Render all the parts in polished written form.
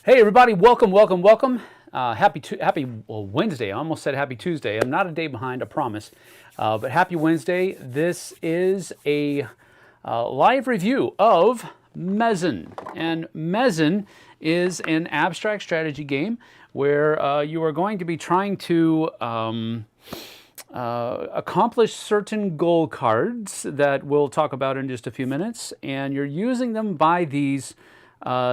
Hey everybody, welcome, welcome, welcome. Happy Wednesday. I almost said happy Tuesday. I'm not a day behind, I promise. But happy Wednesday. This is a live review of Mezen. And Mezen is an abstract strategy game where you are going to be trying to accomplish certain goal cards that we'll talk about in just a few minutes. And you're using them by these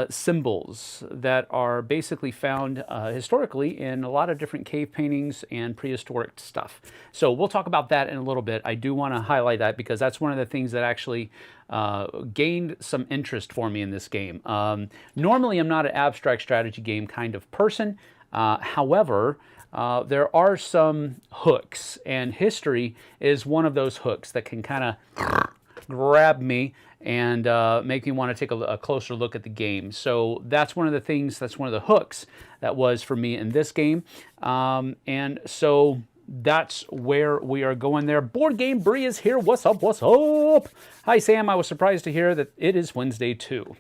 symbols that are basically found historically in a lot of different cave paintings and prehistoric stuff. So we'll talk about that in a little bit. I do want to highlight that because that's one of the things that actually gained some interest for me in this game. Normally I'm not an abstract strategy game kind of person. However, there are some hooks, and history is one of those hooks that can kind of grab me and make me want to take a closer look at the game. So that's one of the things, that's one of the hooks that was for me in this game. And so that's where we are going there. Board Game Bree is here. What's up? What's up? Hi, Sam. I was surprised to hear that it is Wednesday too.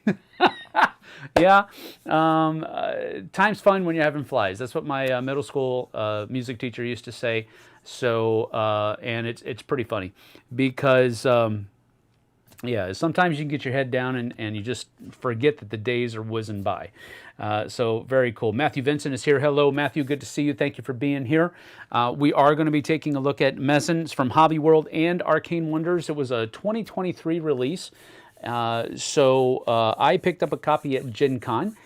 Yeah, time's fun when you're having flies. That's what my middle school music teacher used to say. So, and it's pretty funny because yeah, sometimes you can get your head down and you just forget that the days are whizzing by. So very cool. Matthew Vincent is here. Hello, Matthew. Good to see you. Thank you for being here. We are going to be taking a look at Mezen. It's from Hobby World and Arcane Wonders. It was a 2023 release. So I picked up a copy at Gen Con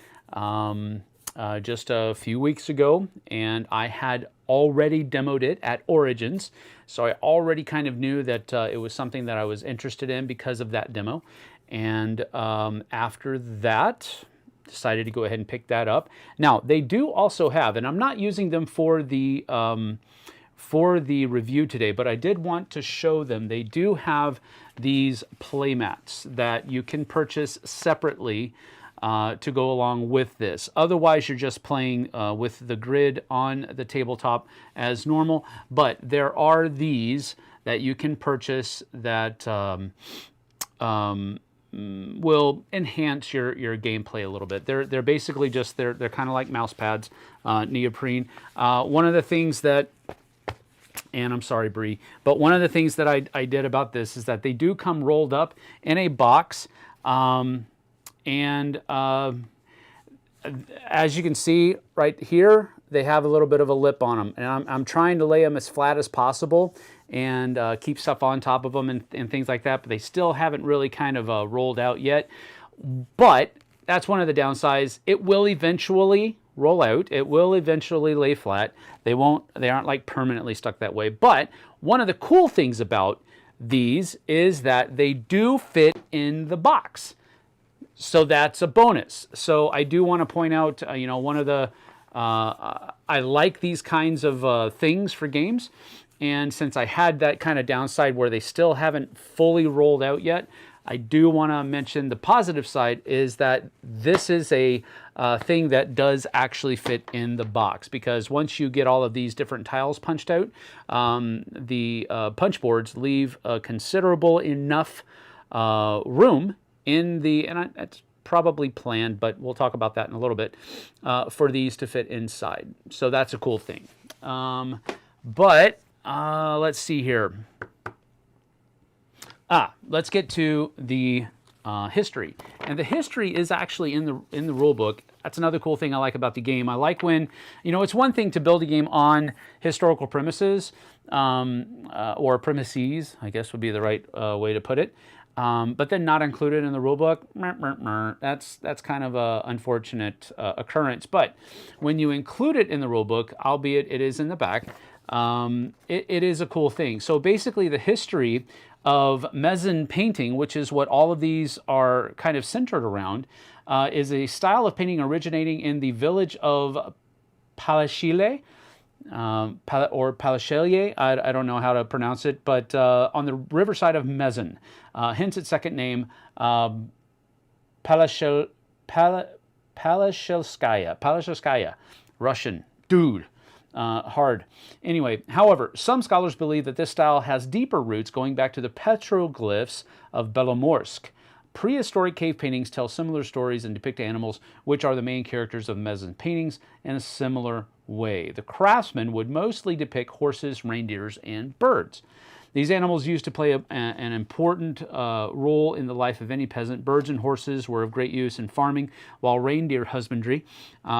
just a few weeks ago, and I had already demoed it at Origins. So I already kind of knew that it was something that I was interested in because of that demo. And after that, decided to go ahead and pick that up. Now, they do also have, and I'm not using them for the review today, but I did want to show them. They do have these playmats that you can purchase separately to go along with this. Otherwise, you're just playing with the grid on the tabletop as normal. But there are these that you can purchase that will enhance your gameplay a little bit. They're basically just they're kind of like mouse pads, neoprene. One of the things that, and I'm sorry, Bree, but one of the things that I did about this is that they do come rolled up in a box. And as you can see right here, they have a little bit of a lip on them. And I'm trying to lay them as flat as possible and keep stuff on top of them and things like that. But they still haven't really kind of rolled out yet. But that's one of the downsides. It will eventually roll out. It will eventually lay flat. They aren't like permanently stuck that way. But one of the cool things about these is that they do fit in the box. So that's a bonus. So I do want to point out, you know, one of the, I like these kinds of things for games. And since I had that kind of downside where they still haven't fully rolled out yet, I do want to mention the positive side is that this is a thing that does actually fit in the box, because once you get all of these different tiles punched out, the punch boards leave a considerable enough room in the, and it's probably planned, but we'll talk about that in a little bit, for these to fit inside. So that's a cool thing. But let's see here. Let's get to the history. And the history is actually in the rule book. That's another cool thing I like about the game. I like when, you know, it's one thing to build a game on historical premises, or premises, I guess would be the right way to put it. But then not included in the rule book, that's kind of an unfortunate occurrence. But when you include it in the rule book, albeit it is in the back, it is a cool thing. So basically the history of Mezen painting, which is what all of these are kind of centered around, is a style of painting originating in the village of Palachile, or Palachelier, I don't know how to pronounce it, but on the riverside of Mezen, hence its second name, Palachelskaya, Russian, dude, hard. Anyway, however, some scholars believe that this style has deeper roots going back to the petroglyphs of Belomorsk, Prehistoric cave paintings tell similar stories and depict animals, which are the main characters of Mezen paintings, in a similar way. The craftsman would mostly depict horses, reindeers, and birds. These animals used to play an important role in the life of any peasant. Birds and horses were of great use in farming, while reindeer husbandry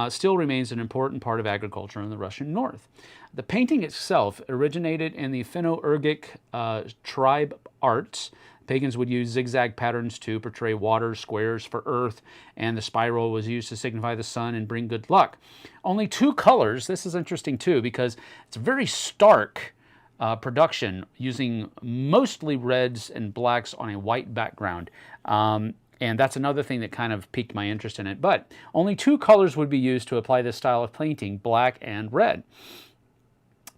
still remains an important part of agriculture in the Russian north. The painting itself originated in the Finno-Ugric tribe arts. Pagans would use zigzag patterns to portray water, squares for earth, and the spiral was used to signify the sun and bring good luck. Only 2 colors, this is interesting too, because it's a very stark production using mostly reds and blacks on a white background. And that's another thing that kind of piqued my interest in it. But only 2 colors would be used to apply this style of painting, black and red.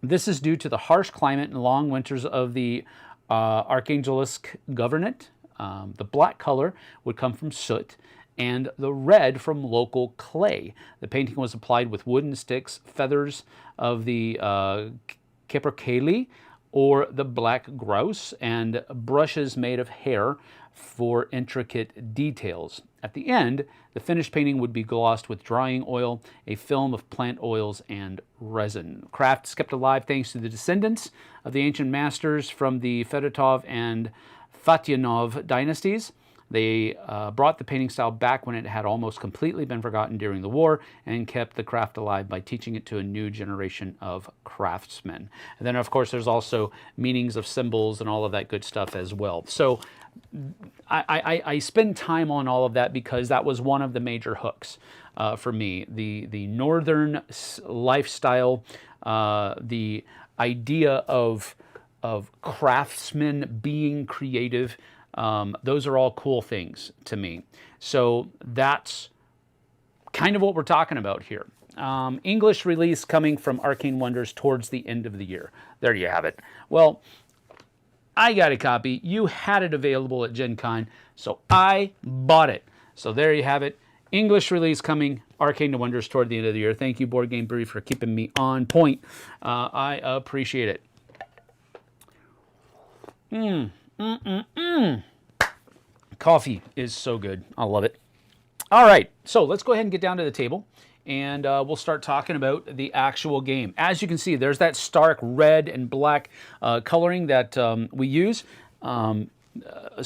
This is due to the harsh climate and long winters of the Archangelisk Governorate. The black color would come from soot, and the red from local clay. The painting was applied with wooden sticks, feathers of the capercaillie, or the black grouse, and brushes made of hair for intricate details. At the end, the finished painting would be glossed with drying oil, a film of plant oils, and resin. Craft is kept alive thanks to the descendants of the ancient masters from the Fedotov and Fatyanov dynasties. They brought the painting style back when it had almost completely been forgotten during the war, and kept the craft alive by teaching it to a new generation of craftsmen. And then, of course, there's also meanings of symbols and all of that good stuff as well. So I spend time on all of that because that was one of the major hooks for me. The northern lifestyle, the idea of craftsmen being creative, those are all cool things to me. So that's kind of what we're talking about here. English release coming from Arcane Wonders towards the end of the year. There you have it. Well, I got a copy. You had it available at Gen Con, so I bought it. So there you have it. English release coming, Arcane Wonders toward the end of the year. Thank you, Board Game Brief, for keeping me on point. I appreciate it. Coffee is so good. I love it. All right, so let's go ahead and get down to the table, and we'll start talking about the actual game. As you can see, there's that stark red and black coloring that we use. Here's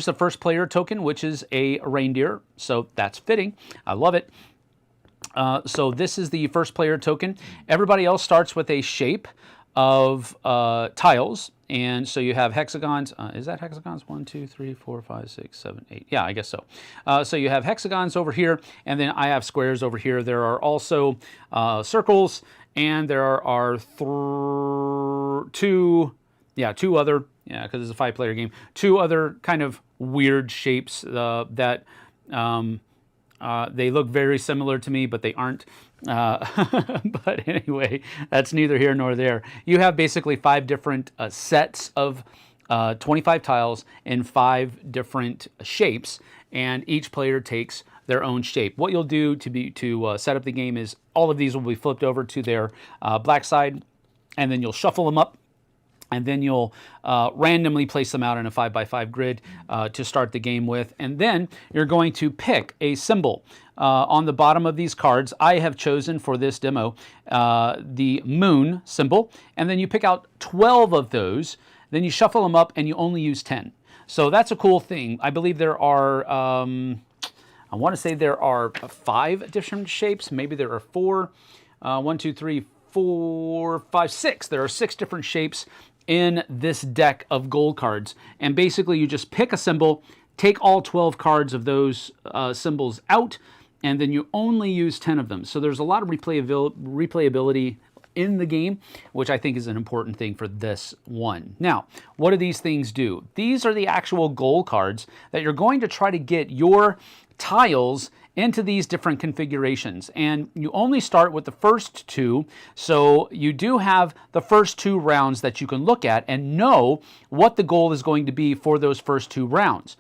the first player token, which is a reindeer, so that's fitting. I love it. So this is the first player token. Everybody else starts with a shape of tiles. And so you have hexagons. Is that hexagons? 1, 2, 3, 4, 5, 6, 7, 8. Yeah, I guess so. So you have hexagons over here, and then I have squares over here. There are also circles, and there are two other, because it's a 5-player game, 2 other kind of weird shapes that they look very similar to me, but they aren't. But anyway, that's neither here nor there. You have basically 5 different sets of 25 tiles in 5 different shapes, and each player takes their own shape. What you'll do to set up the game is all of these will be flipped over to their black side, and then you'll shuffle them up, and then you'll randomly place them out in a 5x5 grid to start the game with. And then you're going to pick a symbol. On the bottom of these cards, I have chosen for this demo the moon symbol. And then you pick out 12 of those. Then you shuffle them up, and you only use 10. So that's a cool thing. I believe there are, I want to say there are 5 different shapes. Maybe there are 4. 1, 2, 3, 4, 5, 6. There are 6 different shapes in this deck of gold cards. And basically you just pick a symbol, take all 12 cards of those symbols out, and then you only use 10 of them. So there's a lot of replayability in the game, which I think is an important thing for this one. Now, what do these things do? These are the actual goal cards that you're going to try to get your tiles into these different configurations. And you only start with the first 2, so you do have the first 2 rounds that you can look at and know what the goal is going to be for those first 2 rounds.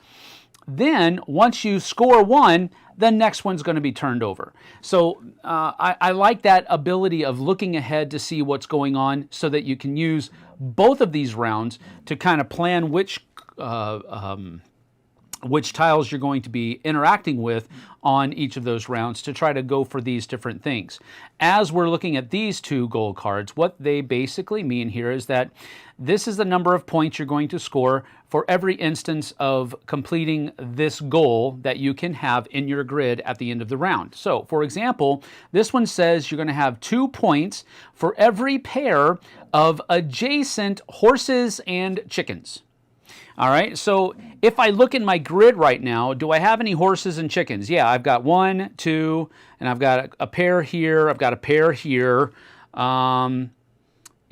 Then, once you score 1, the next one's going to be turned over. So I like that ability of looking ahead to see what's going on so that you can use both of these rounds to kind of plan which which tiles you're going to be interacting with on each of those rounds to try to go for these different things. As we're looking at these two goal cards, what they basically mean here is that this is the number of points you're going to score for every instance of completing this goal that you can have in your grid at the end of the round. So, for example, this one says you're going to have 2 points for every pair of adjacent horses and chickens. All right, so if I look in my grid right now, do I have any horses and chickens? Yeah, I've got 1, 2, and I've got a pair here. I've got a pair here.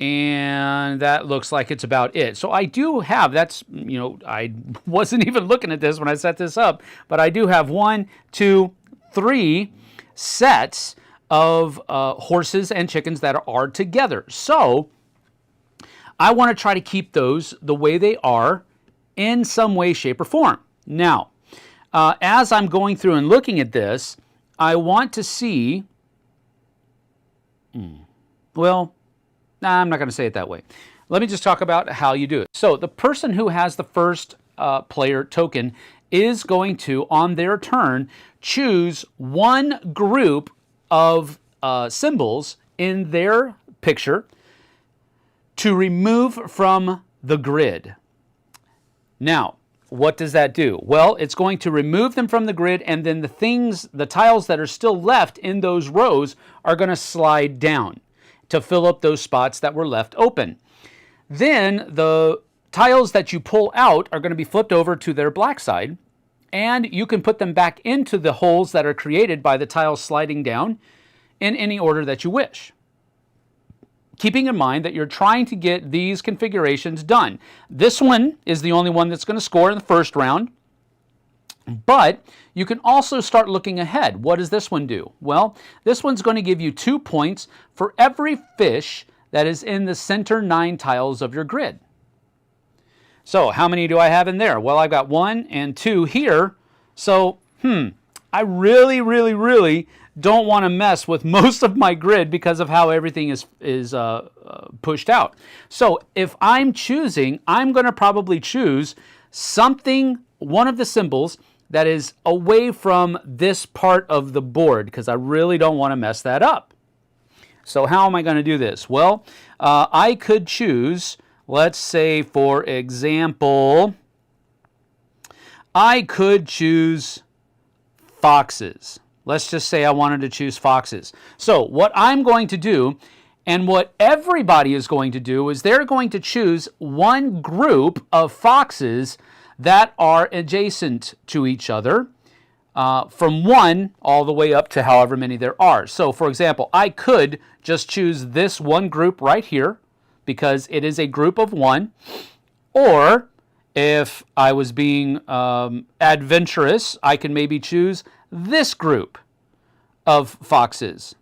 And that looks like it's about it. So I do have, that's, you know, I wasn't even looking at this when I set this up, but I do have 1, 2, 3 sets of horses and chickens that are together. So I want to try to keep those the way they are in some way, shape, or form. Now, as I'm going through and looking at this, I want to see, well, nah, I'm not going to say it that way. Let me just talk about how you do it. So the person who has the first player token is going to, on their turn, choose one group of symbols in their picture to remove from the grid. Now, what does that do? Well, it's going to remove them from the grid, and then the tiles that are still left in those rows are going to slide down to fill up those spots that were left open. Then the tiles that you pull out are going to be flipped over to their black side, and you can put them back into the holes that are created by the tiles sliding down in any order that you wish, keeping in mind that you're trying to get these configurations done. This one is the only one that's going to score in the first round, but you can also start looking ahead. What does this one do? Well, this one's going to give you 2 points for every fish that is in the center 9 tiles of your grid. So how many do I have in there? Well, I've got 1 and 2 here. So, I really don't want to mess with most of my grid because of how everything is pushed out. So if I'm choosing, I'm going to probably choose something, one of the symbols that is away from this part of the board because I really don't want to mess that up. So how am I going to do this? Well, I could choose, let's say for example, I could choose foxes. Let's just say I wanted to choose foxes. So what I'm going to do, and what everybody is going to do, is they're going to choose one group of foxes that are adjacent to each other, from 1 all the way up to however many there are. So for example, I could just choose this one group right here because it is a group of 1, or if I was being adventurous, I can maybe choose this group of foxes.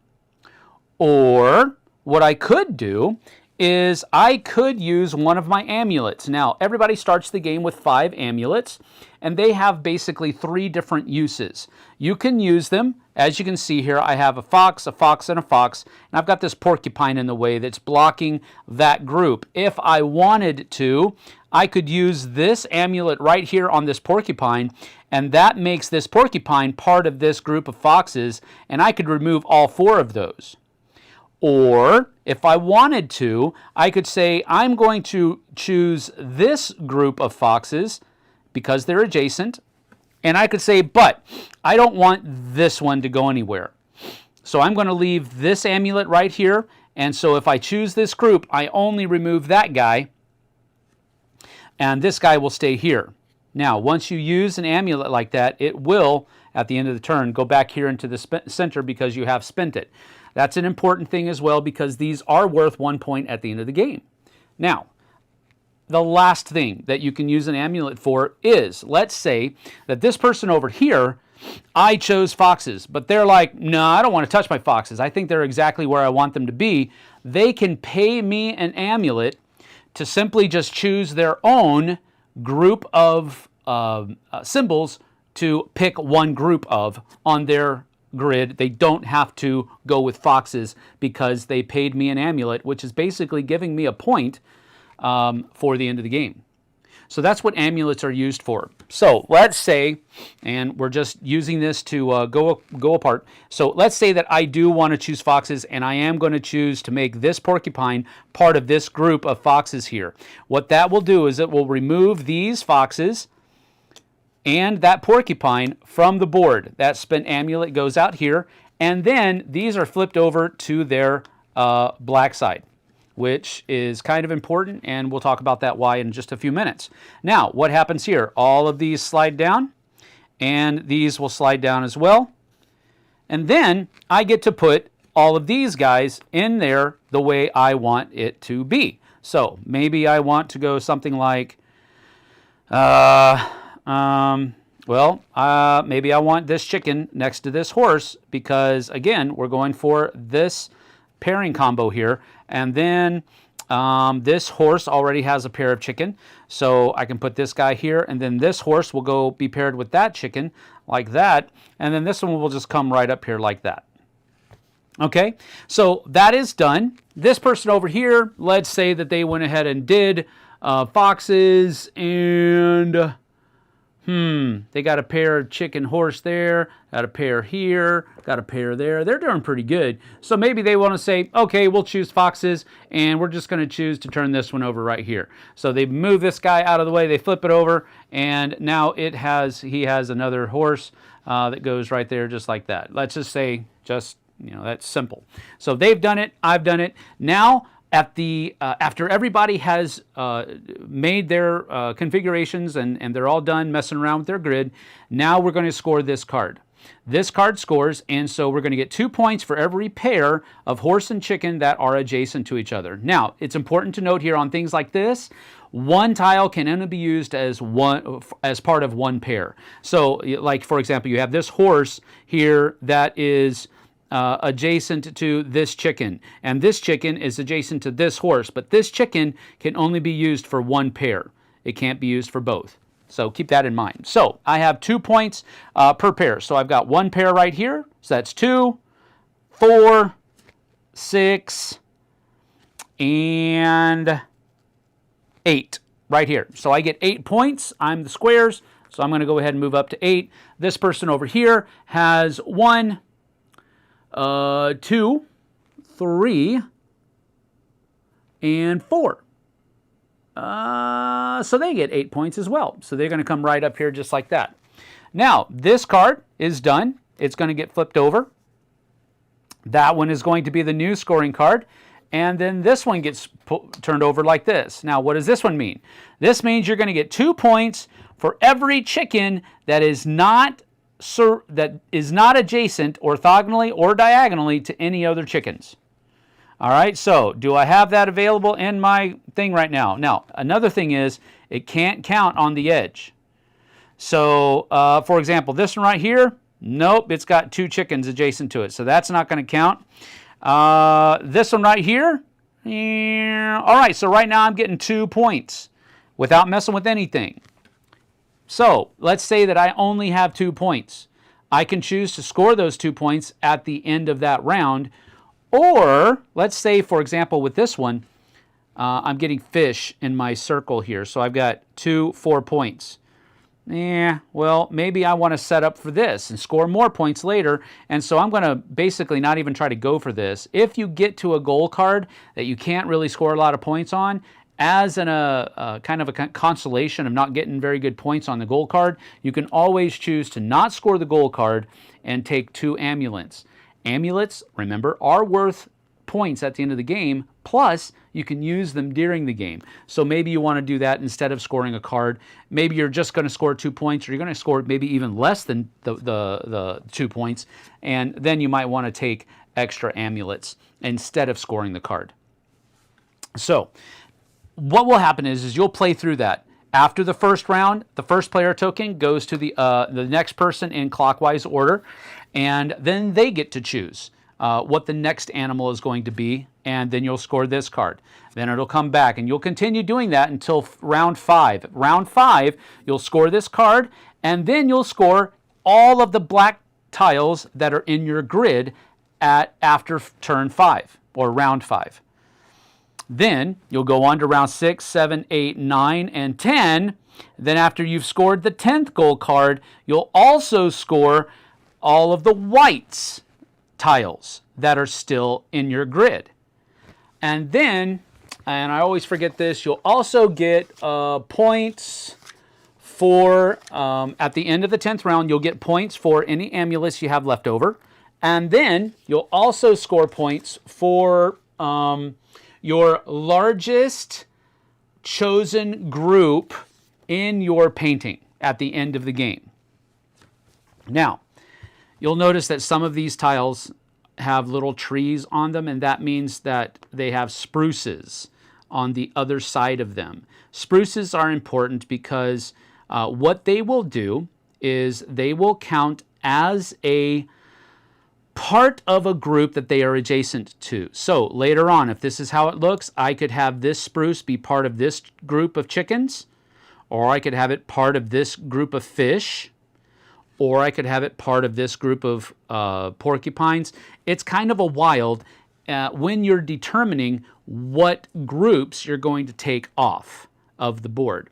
Or what I could do is I could use one of my amulets. Now, everybody starts the game with 5 amulets, and they have basically 3 different uses. You can use them, as you can see here, I have a fox, and a fox, and I've got this porcupine in the way that's blocking that group. If I wanted to, I could use this amulet right here on this porcupine, and that makes this porcupine part of this group of foxes, and I could remove all 4 of those. Or if I wanted to, I could say I'm going to choose this group of foxes because they're adjacent, and I could say, but I don't want this one to go anywhere. So I'm going to leave this amulet right here, and so if I choose this group, I only remove that guy, and this guy will stay here. Now, once you use an amulet like that, it will, at the end of the turn, go back here into the center because you have spent it. That's an important thing as well because these are worth 1 point at the end of the game. Now, the last thing that you can use an amulet for is, let's say that this person over here, I chose foxes, but they're like, no, I don't want to touch my foxes. I think they're exactly where I want them to be. They can pay me an amulet to simply just choose their own group of symbols to pick one group of on their grid. They don't have to go with foxes because they paid me an amulet, which is basically giving me a point for the end of the game. So that's what amulets are used for. So let's say, and we're just using this to go apart. So let's say that I do want to choose foxes, and I am going to choose to make this porcupine part of this group of foxes here. What that will do is it will remove these foxes and that porcupine from the board. That spent amulet goes out here, and then these are flipped over to their black side, which is kind of important, and we'll talk about that why in just a few minutes. Now, what happens here? All of these slide down, and these will slide down as well. And then I get to put all of these guys in there the way I want it to be. So maybe I want to go something like, maybe I want this chicken next to this horse because, again, we're going for this pairing combo here. And then this horse already has a pair of chicken, so I can put this guy here, and then this horse will go be paired with that chicken like that, and then this one will just come right up here like that. Okay, so that is done. This person over here, let's say that they went ahead and did foxes, and they got a pair of chicken horse there, got a pair here, got a pair there. They're doing pretty good. So maybe they want to say, okay, we'll choose foxes, and we're just going to choose to turn this one over right here. So they move this guy out of the way, they flip it over, and now he has another horse that goes right there just like that. Let's just say, that's simple. So they've done it, I've done it. Now, after everybody has made their configurations and they're all done messing around with their grid, now we're going to score this card. This card scores, and so we're going to get 2 points for every pair of horse and chicken that are adjacent to each other. Now, it's important to note here on things like this, one tile can only be used as part of one pair. So, like for example, you have this horse here that is adjacent to this chicken, and this chicken is adjacent to this horse, but this chicken can only be used for one pair. It can't be used for both. So keep that in mind. So I have 2 points per pair. So I've got one pair right here. So that's 2, 4, 6, and 8 right here. So I get 8 points. I'm the squares, so I'm going to go ahead and move up to 8. This person over here has 1, 2, 3, and 4. So they get 8 points as well. So they're going to come right up here just like that. Now, this card is done. It's going to get flipped over. That one is going to be the new scoring card. And then this one gets turned over like this. Now, what does this one mean? This means you're going to get 2 points for every chicken that is not adjacent orthogonally or diagonally to any other chickens. All right, so do I have that available in my thing right now? Now, another thing is it can't count on the edge. So, for example, this one right here, nope, it's got 2 chickens adjacent to it, so that's not going to count. This one right here, all right, so right now I'm getting 2 points without messing with anything. So let's say that I only have 2 points. I can choose to score those 2 points at the end of that round. Or let's say, for example, with this one, I'm getting fish in my circle here. So I've got 4 points. Well, maybe I want to set up for this and score more points later. And so I'm going to basically not even try to go for this. If you get to a goal card that you can't really score a lot of points on, as a kind of a consolation of not getting very good points on the goal card, you can always choose to not score the goal card and take 2 amulets. Amulets, remember, are worth points at the end of the game, plus you can use them during the game. So maybe you want to do that instead of scoring a card. Maybe you're just going to score 2 points, or you're going to score maybe even less than the 2 points, and then you might want to take extra amulets instead of scoring the card. So what will happen is you'll play through that. After the first round, the first player token goes to the next person in clockwise order, and then they get to choose what the next animal is going to be, and then you'll score this card. Then it'll come back, and you'll continue doing that until round 5. Round 5, you'll score this card, and then you'll score all of the black tiles that are in your grid after turn 5, or round 5. Then you'll go on to round 6, 7, 8, 9, and 10, Then after you've scored the 10th gold card, you'll also score all of the whites tiles that are still in your grid. And then, and I always forget this, you'll also get points for, at the end of the 10th round, you'll get points for any amulets you have left over. And then you'll also score points for your largest chosen group in your painting at the end of the game. Now, you'll notice that some of these tiles have little trees on them, and that means that they have spruces on the other side of them. Spruces are important because what they will do is they will count as a part of a group that they are adjacent to. So later on, if this is how it looks, I could have this spruce be part of this group of chickens, or I could have it part of this group of fish, or I could have it part of this group of porcupines. It's kind of a wild when you're determining what groups you're going to take off of the board.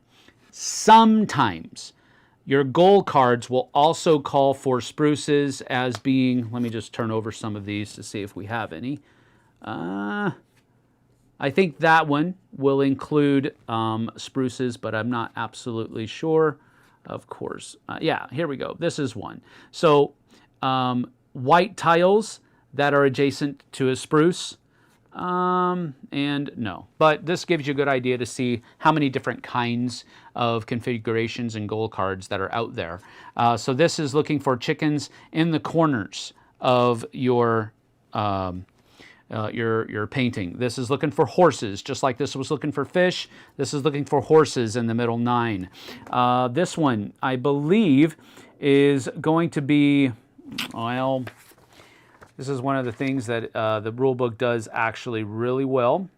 Sometimes your goal cards will also call for spruces as being, let me just turn over some of these to see if we have any. I think that one will include spruces, but I'm not absolutely sure. Of course. Yeah, here we go. This is one. So white tiles that are adjacent to a spruce, and no. But this gives you a good idea to see how many different kinds of configurations and goal cards that are out there. So this is looking for chickens in the corners of your painting. This is looking for horses, just like this was looking for fish. This is looking for horses in the middle 9. This one, I believe, is going to be, well, this is one of the things that the rulebook does actually really well.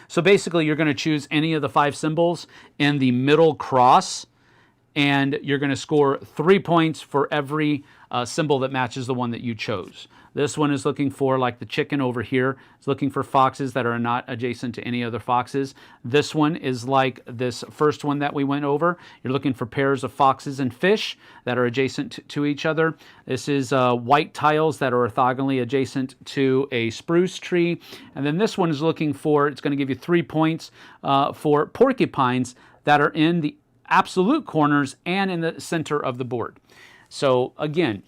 So basically, you're going to choose any of the 5 symbols in the middle cross, and you're going to score 3 points for every symbol that matches the one that you chose. This one is looking for, like the chicken over here, it's looking for foxes that are not adjacent to any other foxes. This one is like this first one that we went over. You're looking for pairs of foxes and fish that are adjacent to each other. This is white tiles that are orthogonally adjacent to a spruce tree. And then this one is looking for, it's going to give you 3 points for porcupines that are in the absolute corners and in the center of the board. So again,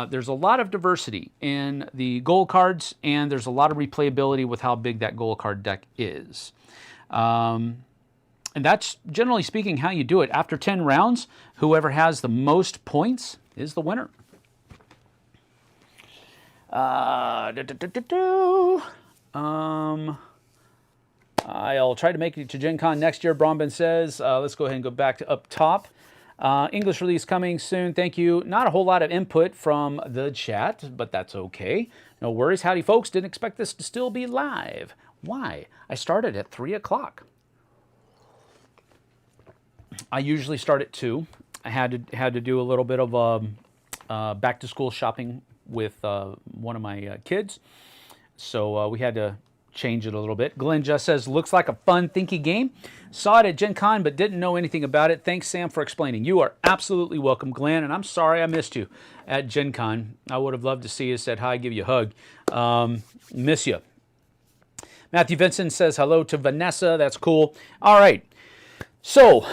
there's a lot of diversity in the goal cards, and there's a lot of replayability with how big that goal card deck is. And that's, generally speaking, how you do it. After 10 rounds, whoever has the most points is the winner. I'll try to make it to Gen Con next year, Brombin says. Let's go ahead and go back to up top. English release coming soon. Thank you. Not a whole lot of input from the chat, but that's okay. No worries. Howdy, folks. Didn't expect this to still be live. Why? I started at 3 o'clock. I usually start at 2. I had to do a little bit of back to school shopping with one of my kids, so we had to change it a little bit. Glenn just says, looks like a fun, thinky game. Saw it at Gen Con, but didn't know anything about it. Thanks, Sam, for explaining. You are absolutely welcome, Glenn, and I'm sorry I missed you at Gen Con. I would have loved to see you, said hi, give you a hug. Miss you. Matthew Vincent says hello to Vanessa. That's cool. All right. So,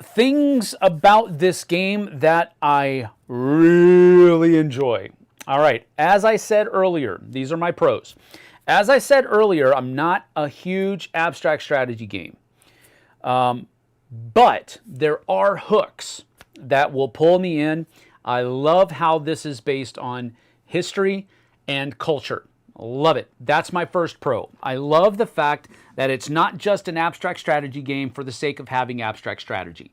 things about this game that I really enjoy. All right. As I said earlier, these are my pros. As I said earlier, I'm not a huge abstract strategy game. But there are hooks that will pull me in. I love how this is based on history and culture. Love it. That's my first pro. I love the fact that it's not just an abstract strategy game for the sake of having abstract strategy.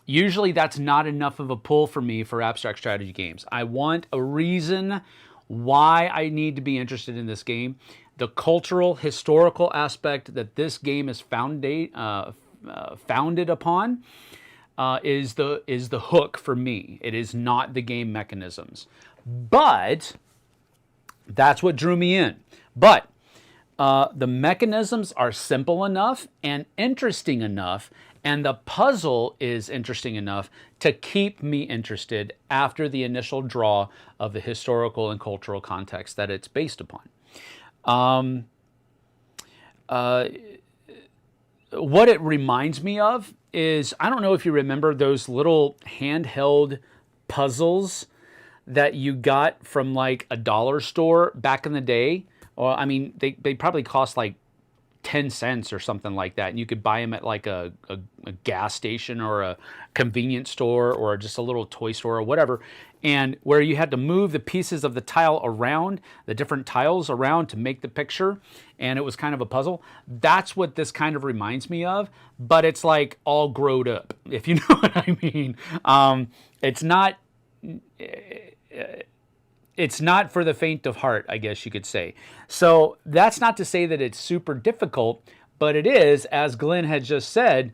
Usually that's not enough of a pull for me for abstract strategy games. I want a reason why I need to be interested in this game. The cultural, historical aspect that this game is founded upon is the hook for me. It is not the game mechanisms. But that's what drew me in. But the mechanisms are simple enough and interesting enough And the puzzle is interesting enough to keep me interested after the initial draw of the historical and cultural context that it's based upon. What it reminds me of is, I don't know if you remember those little handheld puzzles that you got from like a dollar store back in the day. Or I mean, they probably cost like 10 cents or something like that. And you could buy them at like a gas station or a convenience store or just a little toy store or whatever. And where you had to move the pieces of the tile around, the different tiles around to make the picture. And it was kind of a puzzle. That's what this kind of reminds me of, but it's like all grown up, if you know what I mean. It's not for the faint of heart, I guess you could say. So that's not to say that it's super difficult, but it is, as Glenn had just said,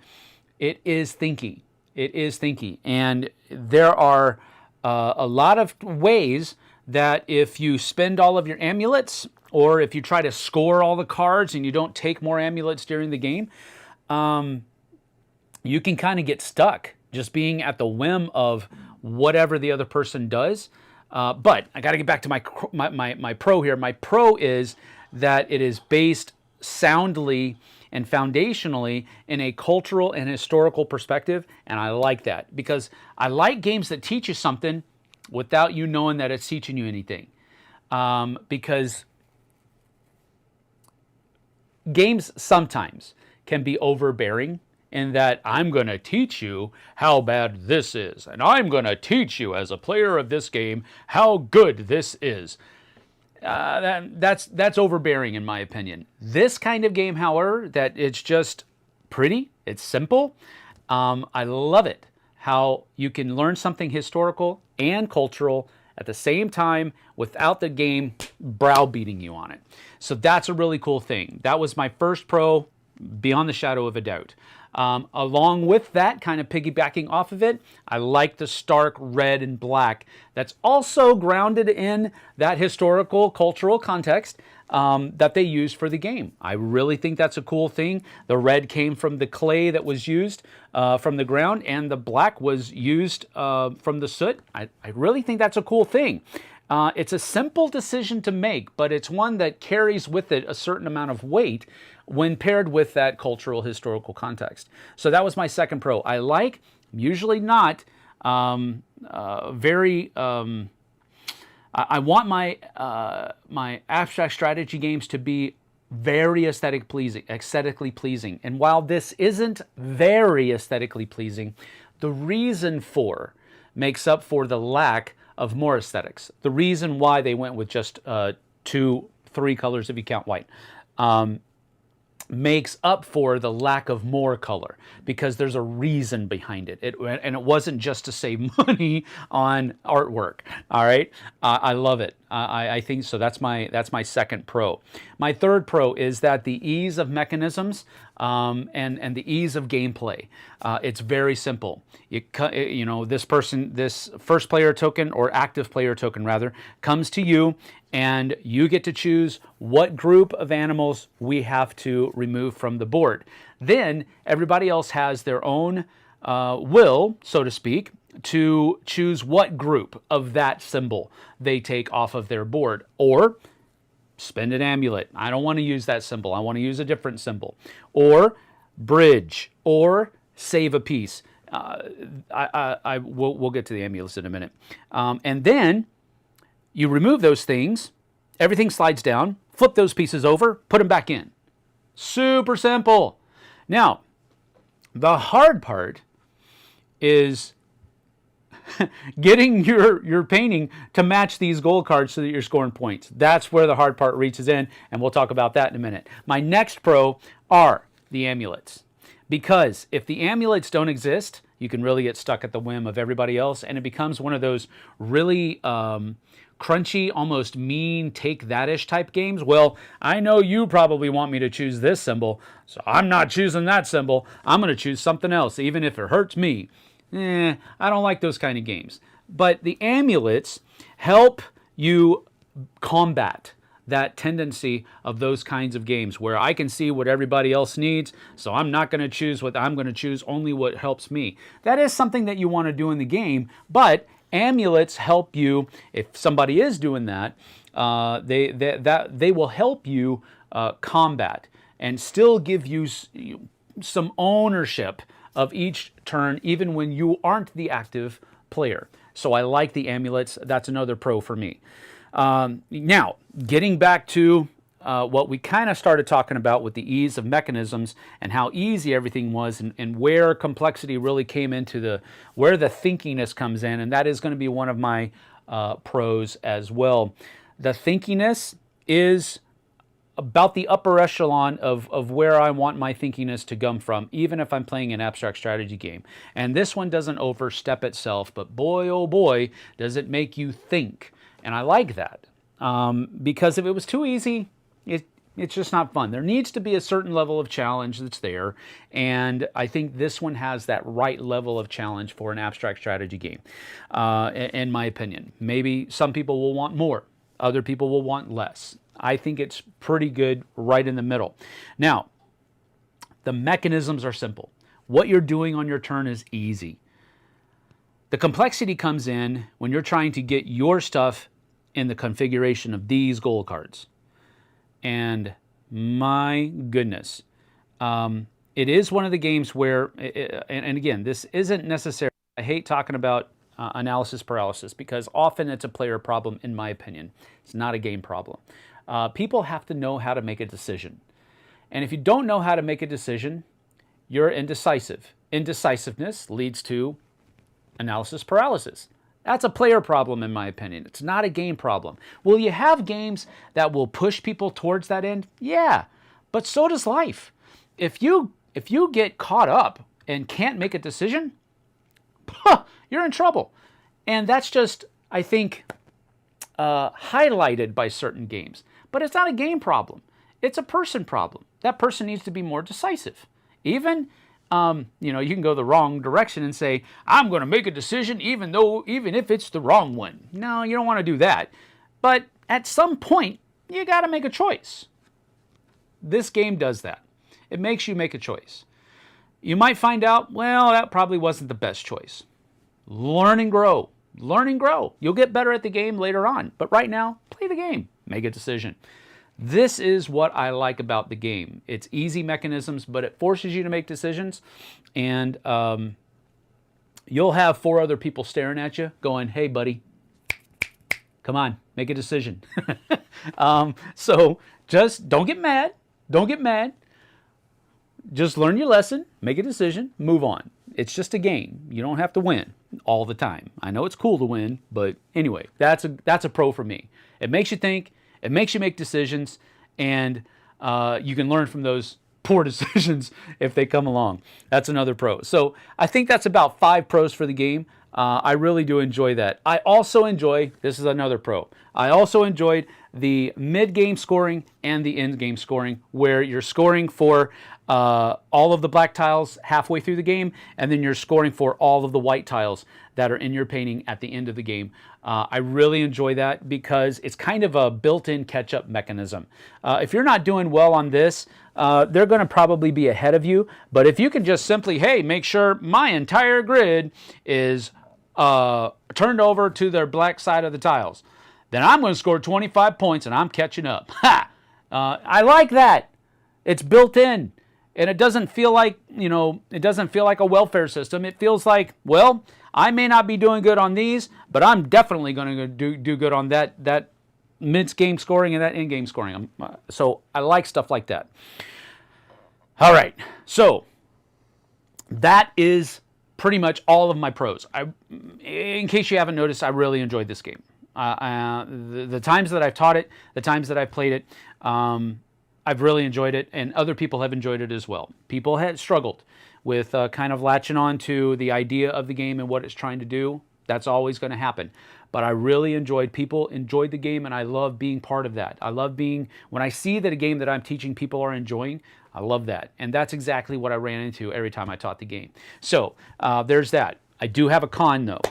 it is thinky. It is thinky. And there are a lot of ways that if you spend all of your amulets, or if you try to score all the cards and you don't take more amulets during the game, you can kind of get stuck just being at the whim of whatever the other person does. But I got to get back to my pro here. My pro is that it is based soundly and foundationally in a cultural and historical perspective, and I like that because I like games that teach you something without you knowing that it's teaching you anything. Because games sometimes can be overbearing in that I'm going to teach you how bad this is, and I'm going to teach you as a player of this game how good this is. That's overbearing in my opinion. This kind of game, however, that it's just pretty, it's simple. I love it how you can learn something historical and cultural at the same time without the game browbeating you on it. So that's a really cool thing. That was my first pro, beyond the shadow of a doubt. Along with that, kind of piggybacking off of it, I like the stark red and black. That's also grounded in that historical, cultural context that they used for the game. I really think that's a cool thing. The red came from the clay that was used from the ground, and the black was used from the soot. I really think that's a cool thing. It's a simple decision to make, but it's one that carries with it a certain amount of weight when paired with that cultural, historical context. So that was my second pro. I like, usually not, I want my abstract strategy games to be very aesthetically pleasing. And while this isn't very aesthetically pleasing, the reason for makes up for the lack of more aesthetics. The reason why they went with just 2, 3 colors if you count white makes up for the lack of more color, because there's a reason behind it. And it wasn't just to save money on artwork. All right, I love it. I think so. That's my second pro. My third pro is that the ease of mechanisms and the ease of gameplay. It's very simple. This first player token, or active player token rather, comes to you, and you get to choose what group of animals we have to remove from the board. Then everybody else has their own will, so to speak, to choose what group of that symbol they take off of their board, or spend an amulet. I don't want to use that symbol. I want to use a different symbol. Or bridge, or save a piece. We'll get to the amulets in a minute. And then you remove those things, everything slides down, flip those pieces over, put them back in. Super simple. Now, the hard part is getting your painting to match these gold cards so that you're scoring points. That's where the hard part reaches in, and we'll talk about that in a minute. My next pro are the amulets. Because if the amulets don't exist, you can really get stuck at the whim of everybody else, and it becomes one of those really crunchy, almost mean, take that-ish type games. Well, I know you probably want me to choose this symbol, so I'm not choosing that symbol. I'm going to choose something else, even if it hurts me. I don't like those kind of games. But the amulets help you combat that tendency of those kinds of games where I can see what everybody else needs, so I'm not going to choose what I'm going to choose, only what helps me. That is something that you want to do in the game, but amulets help you. If somebody is doing that, they will help you combat and still give you some ownership of each turn, even when you aren't the active player. So I like the amulets. That's another pro for me. Now, getting back to what we kind of started talking about with the ease of mechanisms and how easy everything was, and where complexity really came into where the thinkiness comes in, and that is going to be one of my pros as well. The thinkiness is about the upper echelon of where I want my thinkiness to come from, even if I'm playing an abstract strategy game. And this one doesn't overstep itself, but boy, oh boy, does it make you think. And I like that, because if it was too easy, it's just not fun. There needs to be a certain level of challenge that's there, and I think this one has that right level of challenge for an abstract strategy game, in my opinion. Maybe some people will want more, other people will want less. I think it's pretty good right in the middle. Now, the mechanisms are simple. What you're doing on your turn is easy. The complexity comes in when you're trying to get your stuff in the configuration of these goal cards. And my goodness, it is one of the games where, and again, this isn't necessary. I hate talking about analysis paralysis because often it's a player problem, in my opinion. It's not a game problem. People have to know how to make a decision. And if you don't know how to make a decision, you're indecisive. Indecisiveness leads to analysis paralysis. That's a player problem, in my opinion. It's not a game problem. Will you have games that will push people towards that end? Yeah, but so does life. If you get caught up and can't make a decision, you're in trouble. And that's just, I think, highlighted by certain games. But it's not a game problem. It's a person problem. That person needs to be more decisive. Even you can go the wrong direction and say, I'm going to make a decision even if it's the wrong one. No, you don't want to do that. But at some point, you got to make a choice. This game does that. It makes you make a choice. You might find out, well, that probably wasn't the best choice. Learn and grow. Learn and grow. You'll get better at the game later on. But right now, play the game. Make a decision. This is what I like about the game. It's easy mechanisms, but it forces you to make decisions. And you'll have 4 other people staring at you going, hey, buddy, come on, make a decision. So just don't get mad. Don't get mad. Just learn your lesson, make a decision, move on. It's just a game. You don't have to win all the time. I know it's cool to win, but anyway, that's a pro for me. It makes you think. It makes you make decisions, and you can learn from those poor decisions if they come along. That's another pro. So I think that's about 5 pros for the game. I really do enjoy that. I also enjoy, this is another pro, I also enjoyed the mid-game scoring and the end-game scoring, where you're scoring for all of the black tiles halfway through the game, and then you're scoring for all of the white tiles that are in your painting at the end of the game. I really enjoy that because it's kind of a built-in catch-up mechanism. If you're not doing well on this, they're going to probably be ahead of you. But if you can just simply, hey, make sure my entire grid is turned over to their black side of the tiles, then I'm going to score 25 points and I'm catching up. Ha! I like that. It's built in. And it doesn't feel like, it doesn't feel like a welfare system. It feels like, well, I may not be doing good on these, but I'm definitely going to do good on that mid-game scoring and that in-game scoring. So I like stuff like that. All right, so that is pretty much all of my pros. In case you haven't noticed, I really enjoyed this game. The times that I've taught it, the times that I've played it, I've really enjoyed it, and other people have enjoyed it as well. People had struggled with kind of latching on to the idea of the game and what it's trying to do. That's always going to happen. But I really people enjoyed the game, and I love being part of that. I love when I see that a game that I'm teaching people are enjoying, I love that. And that's exactly what I ran into every time I taught the game. So there's that. I do have a con, though.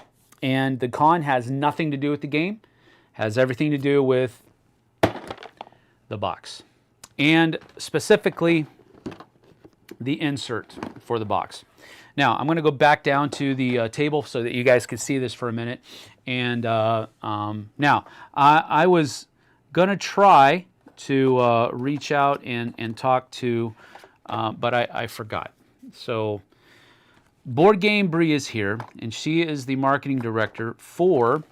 And the con has nothing to do with the game. Has everything to do with the box, and specifically the insert for the box. Now, I'm going to go back down to the table so that you guys can see this for a minute. And now, I was going to try to reach out and talk to, but I forgot. So, Board Game Bree is here, and she is the marketing director for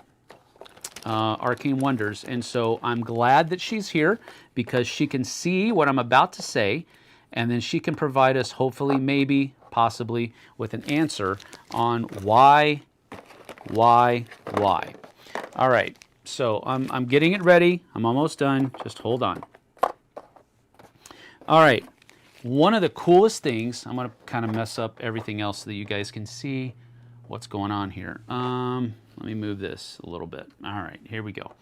Arcane Wonders. And so I'm glad that she's here because she can see what I'm about to say, and then she can provide us, hopefully, maybe, possibly, with an answer on why. All right, so I'm getting it ready. I'm almost done. Just hold on. All right, one of the coolest things, I'm going to kind of mess up everything else so that you guys can see what's going on here. Let me move this a little bit. All right, here we go.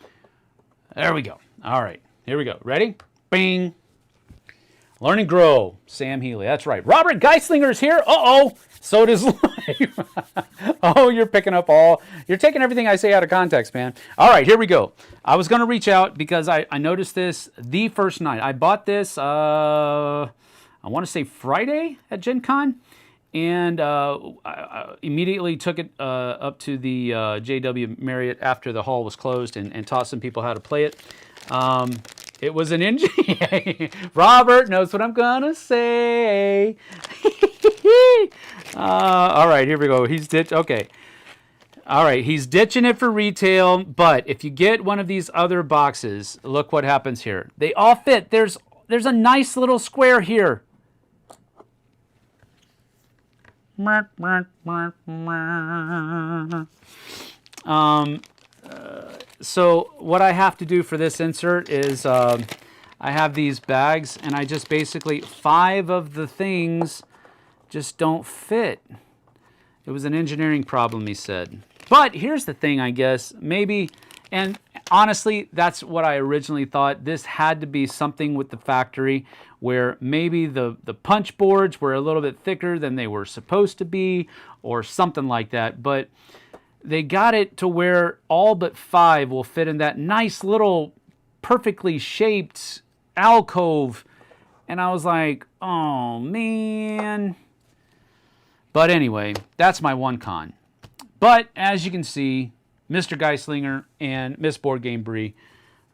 There we go. All right, here we go. Ready? Bing. Learn and grow. Sam Healy. That's right. Robert Geislinger's here. Uh-oh. So does life. Oh, you're picking up you're taking everything I say out of context, man. All right, here we go. I was going to reach out because I noticed this the first night. I bought this, I want to say Friday at Gen Con. And I immediately took it up to the JW Marriott after the hall was closed and taught some people how to play it. It was an engine. Robert knows what I'm going to say. All right, here we go. He's ditched. Okay. All right, he's ditching it for retail. But if you get one of these other boxes, look what happens here. They all fit. There's a nice little square here. So what I have to do for this insert is I have these bags, and I just basically 5 of the things just don't fit. It was an engineering problem, he said. But here's the thing, I guess, maybe, and honestly, that's what I originally thought. This had to be something with the factory where maybe the punch boards were a little bit thicker than they were supposed to be or something like that. But they got it to where all but 5 will fit in that nice little perfectly shaped alcove. And I was like, oh, man. But anyway, that's my one con. But as you can see, Mr. Geislinger and Miss Board Game Bree,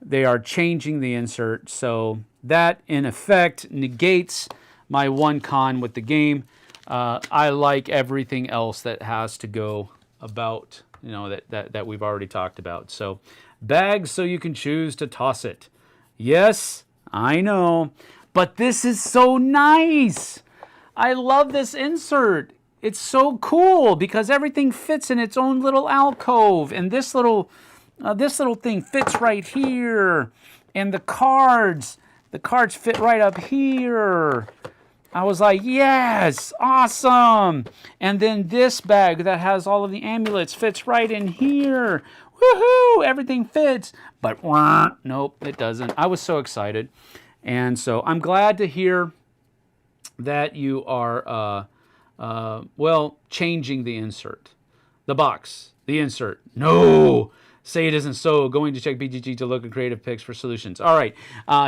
they are changing the insert. So that, in effect, negates my one con with the game. I like everything else that has to go about, you know, that we've already talked about. So bags so you can choose to toss it. Yes, I know. But this is so nice. I love this insert. It's so cool because everything fits in its own little alcove, and this little thing fits right here, and the cards fit right up here. I was like, yes, awesome. And then this bag that has all of the amulets fits right in here. Woohoo! Everything fits. But nope, it doesn't. I was so excited, and so I'm glad to hear that you are. Well, changing the insert. The box. The insert. No! Say it isn't so. Going to check BGG to look at creative picks for solutions. All right.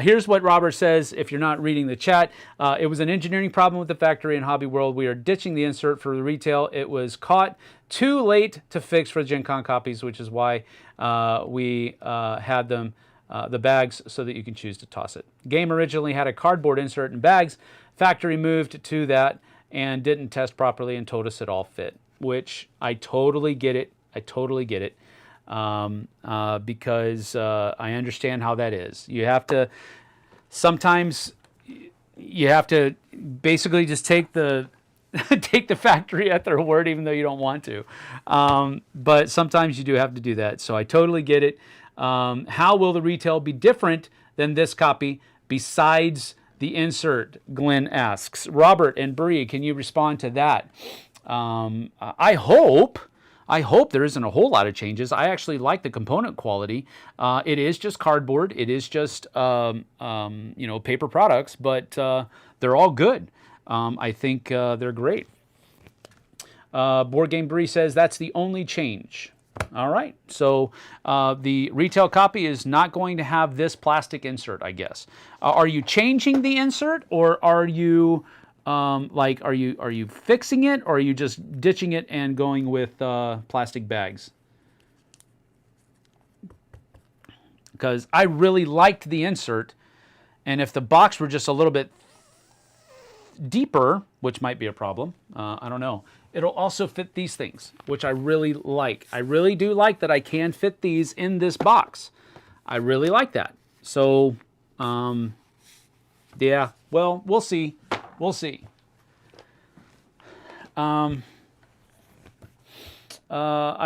Here's what Robert says if you're not reading the chat. It was an engineering problem with the factory and Hobby World. We are ditching the insert for the retail. It was caught too late to fix for the Gen Con copies, which is why we had them, the bags, so that you can choose to toss it. Game originally had a cardboard insert and bags. Factory moved to that and didn't test properly and told us it all fit, which I totally get it. I totally get it because I understand how that is. You have to, sometimes you have to basically just take the take the factory at their word, even though you don't want to. But sometimes you do have to do that. So I totally get it. How will the retail be different than this copy besides the insert? Glenn asks. Robert and Bree, can you respond to that? I hope there isn't a whole lot of changes. I actually like the component quality. It is just cardboard. It is just paper products, but they're all good. I think they're great. Board Game Bree says that's the only change. All right. So the retail copy is not going to have this plastic insert, I guess. Are you changing the insert, or are you are you fixing it, or are you just ditching it and going with plastic bags? Because I really liked the insert, and if the box were just a little bit deeper, which might be a problem, I don't know. It'll also fit these things, which I really like. I really do like that I can fit these in this box. I really like that. So, yeah, well, we'll see. We'll see. I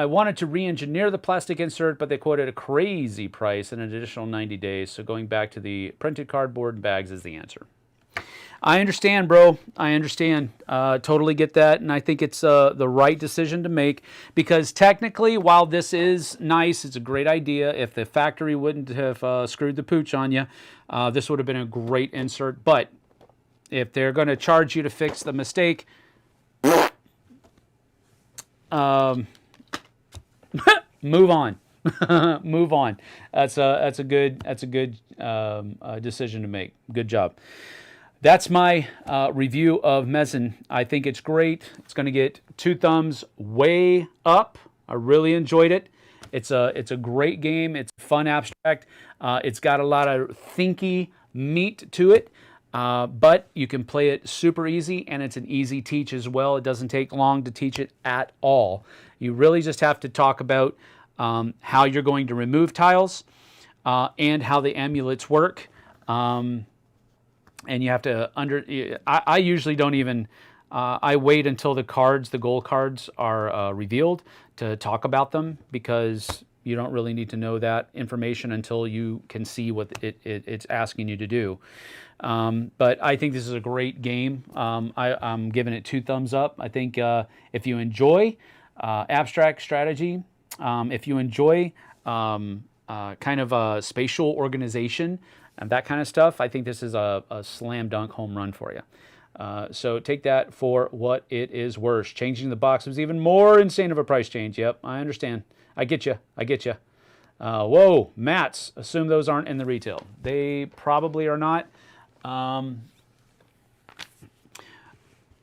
wanted to re-engineer the plastic insert, but they quoted a crazy price and an additional 90 days. So going back to the printed cardboard and bags is the answer. I understand, bro. I understand. Totally get that. And I think it's the right decision to make, because technically, while this is nice, it's a great idea. If the factory wouldn't have screwed the pooch on you, this would have been a great insert. But if they're going to charge you to fix the mistake, move on. Move on. That's a good decision to make. Good job. That's my review of Mezen. I think it's great. It's going to get 2 thumbs way up. I really enjoyed it. It's a great game. It's fun abstract. It's got a lot of thinky meat to it, but you can play it super easy, and it's an easy teach as well. It doesn't take long to teach it at all. You really just have to talk about how you're going to remove tiles and how the amulets work. And you have to I usually don't even, I wait until the goal cards are revealed to talk about them, because you don't really need to know that information until you can see what it's asking you to do. But I think this is a great game. I'm giving it 2 thumbs up. I think if you enjoy abstract strategy, if you enjoy kind of a spatial organization, and that kind of stuff, I think this is a slam dunk home run for you. So take that for what it is worth. Changing the box was even more insane of a price change. Yep, I understand. I get you. I get you. Whoa, mats. Assume those aren't in the retail. They probably are not.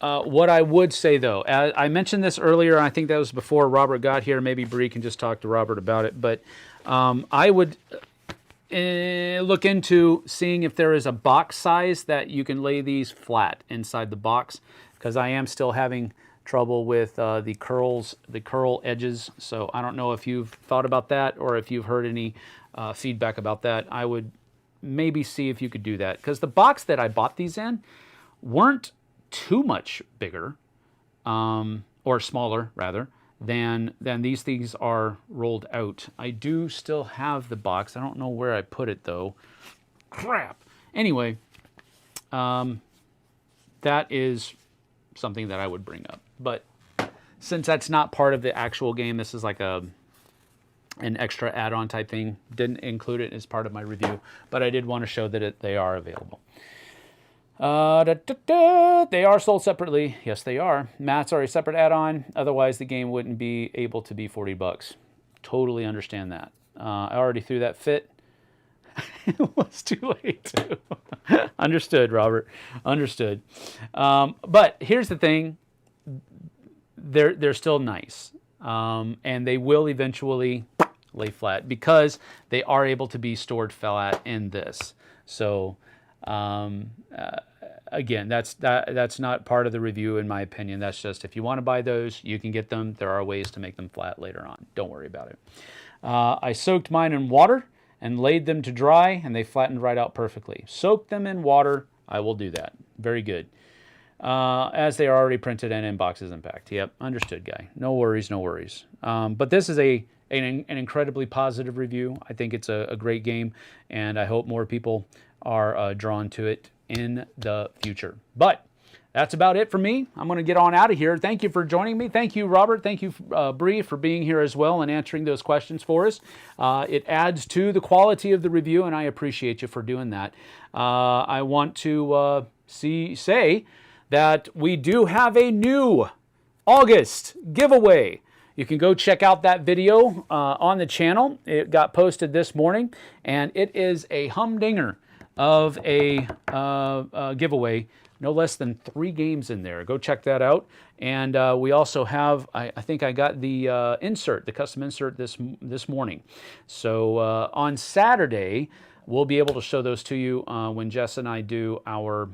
What I would say, though, I mentioned this earlier. I think that was before Robert got here. Maybe Bree can just talk to Robert about it. But I would look into seeing if there is a box size that you can lay these flat inside the box, because I am still having trouble with the curl edges. So I don't know if you've thought about that, or if you've heard any feedback about that. I would maybe see if you could do that, because the box that I bought these in weren't too much bigger, or smaller rather, than these things are rolled out. I do still have the box. I don't know where I put it, though. Crap. Anyway, that is something that I would bring up. But since that's not part of the actual game, this is like an extra add-on type thing. Didn't include it as part of my review, but I did want to show that they are available. They are sold separately. Yes, they are. Mats are a separate add-on. Otherwise, the game wouldn't be able to be $40. Totally understand that. I already threw that fit. It was too late, too. Understood, Robert. Understood. But here's the thing. They're still nice. And they will eventually lay flat, because they are able to be stored flat in this. So... again, that's not part of the review, in my opinion. That's just, if you want to buy those, you can get them. There are ways to make them flat later on. Don't worry about it. I soaked mine in water and laid them to dry, and they flattened right out perfectly. Soak them in water. I will do that. Very good. As they are already printed and in boxes and packed. Yep, understood, guy. No worries, no worries. But this is an incredibly positive review. I think it's a great game, and I hope more people are drawn to it in the future. But that's about it for me. I'm going to get on out of here. Thank you for joining me. Thank you, Robert. Thank you, Bree, for being here as well and answering those questions for us. It adds to the quality of the review, and I appreciate you for doing that. I want to say that we do have a new August giveaway. you can go check out that video on the channel. It got posted this morning, and it is a humdinger of a giveaway. No less than 3 games in there. Go check that out. And we also have, I think I got the insert, the custom insert this morning. So on Saturday, we'll be able to show those to you when Jess and I do our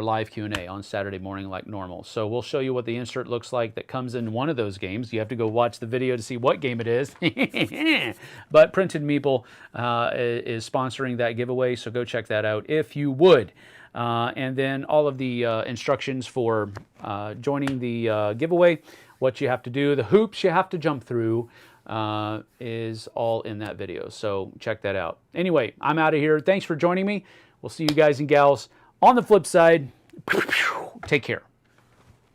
live Q&A on Saturday morning like normal. So we'll show you what the insert looks like that comes in one of those games. You have to go watch the video to see what game it is. But Printed Meeple is sponsoring that giveaway, so go check that out if you would. And then all of the instructions for joining the giveaway, what you have to do, the hoops you have to jump through, is all in that video. So check that out. Anyway, I'm out of here. Thanks for joining me. We'll see you guys and gals on the flip side. Take care.